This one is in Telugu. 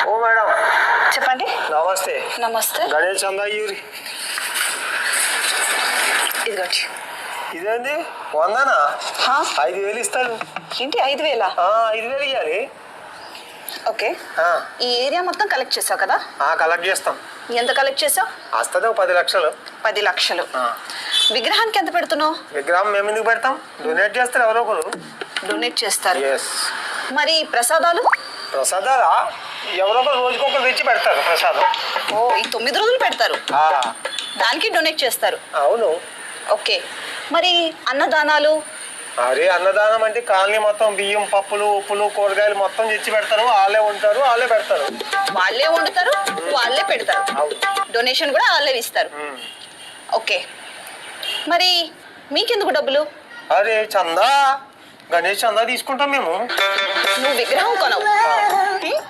ఓ మేడం చెప్పండి. నమస్తే. నమస్తే. గణేష్ చందా యూరి ఇదిగోండి. ఇదేంది 100నా? 5,000 ఇస్తాను. ఏంటి 5,000? 5,000 ఇవ్వాలి. ఓకే. ఈ ఏరియా మొత్తం కలెక్ట్ చేసావు కదా? కలెక్ట్ చేస్తాం. ఎంత కలెక్ట్ చేసావు? వస్తుంది 10 లక్షలు. 10 లక్షలు. విగ్రహానికి ఎంత పెడుతున్నావు? విగ్రహం మేము ఎందుకు పెడతాం? డొనేట్ చేస్తారు ఎవరో ఒకరు. డొనేట్ చేస్తారు. ఎస్. మరి ప్రసాదాలు? ప్రసాదాలా ఎవరో ఒకరు రోజుకొకరు తెచ్చి పెడతారు ప్రసాదం. ఓ, ఈ 9 రోజులు పెడతారు, దానికి డొనేట్ చేస్తారు. అవును. ఓకే. మరి అన్నదానాలు? అరే అన్నదానం అంటే కాలనీ మొత్తం బియ్యం, పప్పులు, ఉప్పులు, కూరగాయలు మొత్తం తెచ్చి పెడతారు. వాళ్ళే ఉంటారు, వాళ్ళే పెడతారు. వాళ్ళే వండుతారు, వాళ్ళే పెడతారు. డొనేషన్ కూడా వాళ్ళే ఇస్తారు. ఓకే. మరి మీకెందుకు డబ్బులు? అరే చందా, గణేష్ చందా తీసుకుంటాం మేము. నువ్వు విగ్రహం కొనవు.